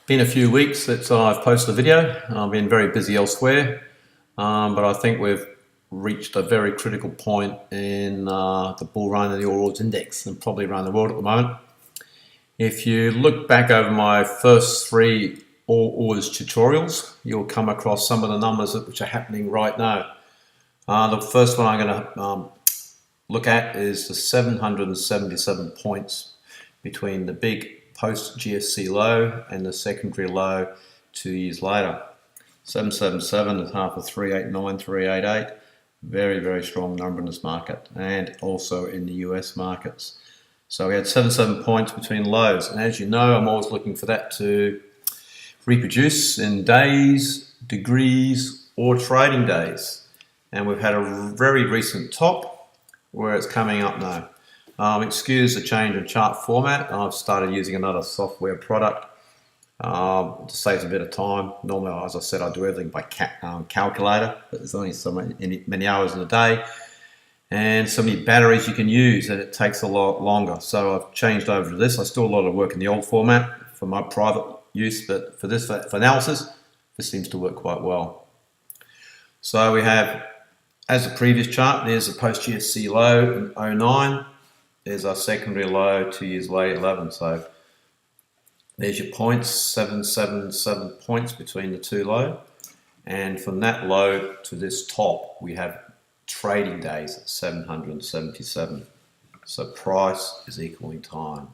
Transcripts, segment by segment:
Been a few weeks since I've posted a video. I've been very busy elsewhere, but I think we've reached a very critical point in the bull run of the Ords Index and probably around the world at the moment. If you look back over my first three Ords tutorials, you'll come across some of the numbers which are happening right now. The first one I'm going to look at is the 777 points between the big post GFC low and the secondary low 2 years later. 777 is half of 389, 388. Very, very strong number in this market and also in the US markets. So we had 77 points between lows, and as you know, I'm always looking for that to reproduce in days, degrees, or trading days. And we've had a very recent top where it's coming up now. Excuse the change in chart format. I've started using another software product to save a bit of time. Normally, as I said, I do everything by calculator, but there's only so many hours in a day and so many batteries you can use that it takes a lot longer. So I've changed over to this. I still do a lot of work in the old format for my private use, but for this, for analysis, this seems to work quite well. So we have, as the previous chart, there's the post GFC low in 09. There's our secondary low 2 years later, 11. So there's your points, 777 points between the two low. And from that low to this top, we have trading days at 777. So price is equaling time.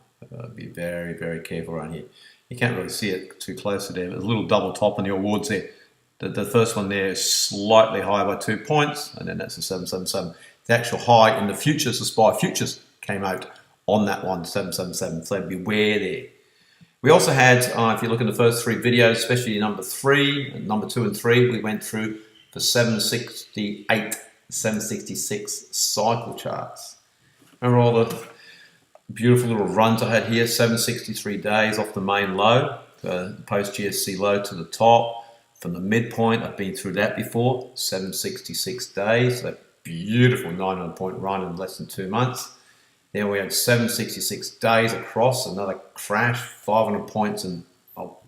Be very, very careful around here. You can't really see it too closely there. There's a little double top on the awards there. The first one there is slightly higher by 2 points, and then that's the 777. The actual high in the futures, the SPY futures, came out on that one, 777, so beware there. We also had, if you look in the first three videos, especially number 3, number 2 and 3, we went through the 768, 766 cycle charts. Remember all the beautiful little runs I had here, 763 days off the main low, the post GFC low to the top. From the midpoint, I've been through that before, 766 days, that beautiful 900 point run in less than 2 months. Then we had 766 days across, another crash, 500 points in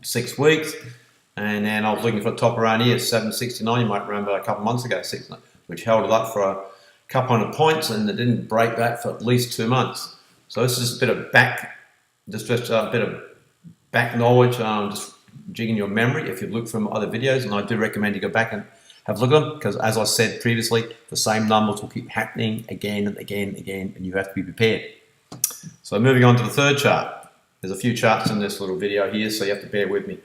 6 weeks. And then I was looking for a top around here, 769, you might remember a couple of months ago, which held it up for a couple hundred points, and it didn't break that for at least 2 months. So this is just a bit of back knowledge, just jigging your memory if you look from other videos, and I do recommend you go back and have a look at them, because as I said previously, the same numbers will keep happening again and again and again, and you have to be prepared. So moving on to the third chart. There's a few charts in this little video here, so you have to bear with me.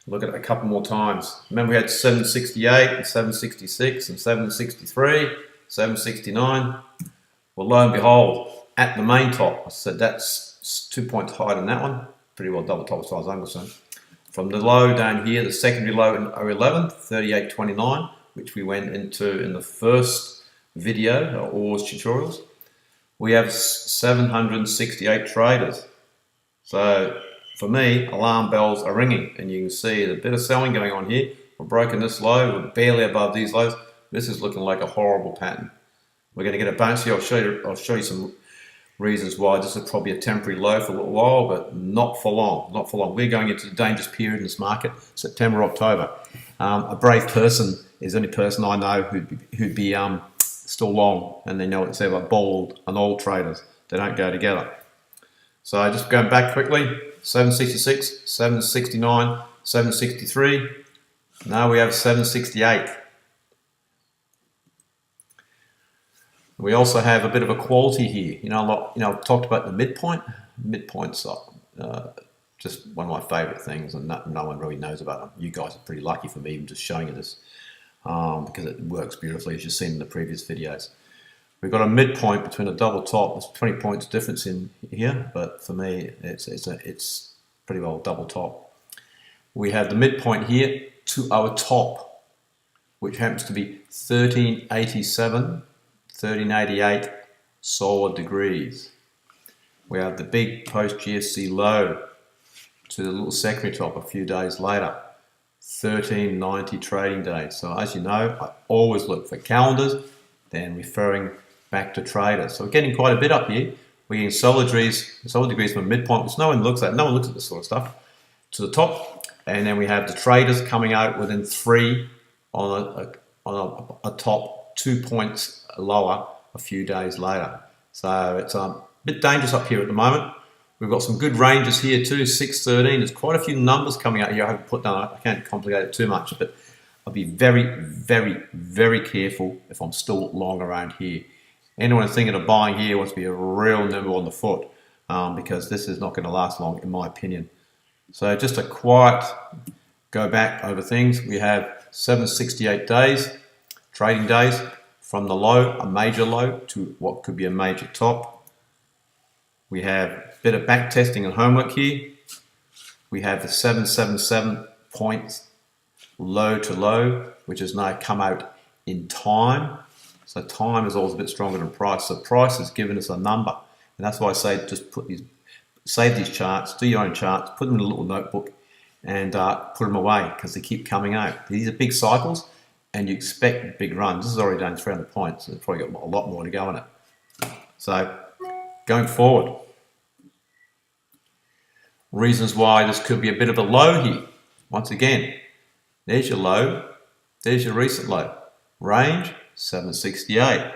Look at it a couple more times. Remember we had 768 and 766 and 763, 769. Well, lo and behold, at the main top, I said that's 2 points higher than that one. Pretty well double top as far as I'm concerned. From the low down here, the secondary low in 011, 38.29, which we went into in the first video, our Ords tutorials, we have 768 traders. So for me, alarm bells are ringing, and you can see a bit of selling going on here. We're broken this low, we're barely above these lows. This is looking like a horrible pattern. We're going to get a bounce here. I'll show you some reasons why this is probably a temporary low for a little while, but not for long, not for long. We're going into the dangerous period in this market, September, October. A brave person is the only person I know who'd be still long, and they know what to say about bold and old traders. They don't go together. So just going back quickly, 766, 769, 763. Now we have 768. We also have a bit of a quality here. I've talked about the midpoint. Midpoint's just one of my favorite things, and no one really knows about them. You guys are pretty lucky for me even just showing you this, because it works beautifully, as you've seen in the previous videos. We've got a midpoint between a double top. There's 20 points difference in here, but for me, it's pretty well double top. We have the midpoint here to our top, which happens to be 1387. 1388 solar degrees. We have the big post GFC low to the little secondary top a few days later, 1390 trading days. So as you know, I always look for calendars, then referring back to traders. So we're getting quite a bit up here. We're getting solar degrees from midpoint, which no one looks at. No one looks at this sort of stuff. To the top, and then we have the traders coming out within 3 on a top 2 points lower a few days later. So it's a bit dangerous up here at the moment. We've got some good ranges here too, 613. There's quite a few numbers coming out here. I haven't put down, I can't complicate it too much, but I'll be very, very, very careful if I'm still long around here. Anyone thinking of buying here wants to be a real nimble on the foot, because this is not going to last long, in my opinion. So just a quiet go back over things. We have 768 days, trading days, from the low, a major low, to what could be a major top. We have a bit of back testing and homework here. We have the 777 points low to low, which has now come out in time. So time is always a bit stronger than price. So price has given us a number. And that's why I say just save these charts, do your own charts, put them in a little notebook, and put them away, because they keep coming out. These are big cycles, and you expect big runs. This has already done 300 points. It's probably got a lot more to go in it. So going forward, reasons why this could be a bit of a low here. Once again, there's your low, there's your recent low. Range, 768.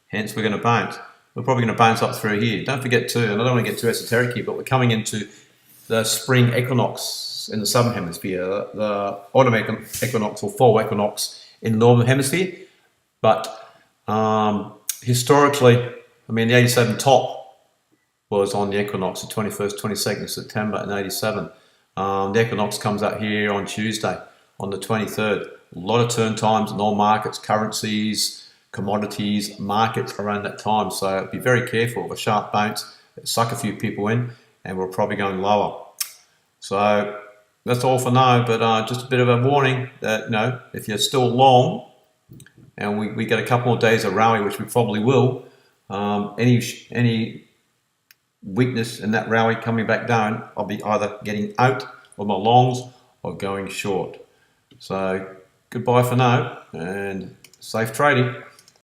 Hence, we're going to bounce. We're probably going to bounce up through here. Don't forget too, and I don't want to get too esoteric here, but we're coming into the spring equinox in the southern hemisphere, the autumn equinox or fall equinox in the northern hemisphere. But historically, I mean, the 87 top was on the equinox, the 21st, 22nd of September in 87. The equinox comes out here on Tuesday, on the 23rd. A lot of turn times in all markets, currencies, commodities, markets around that time. So be very careful of a sharp bounce. Suck a few people in, and we're probably going lower. So that's all for now, but just a bit of a warning that, you know, if you're still long and we get a couple more days of rally, which we probably will, any weakness in that rally coming back down, I'll be either getting out of my longs or going short. So goodbye for now, and safe trading.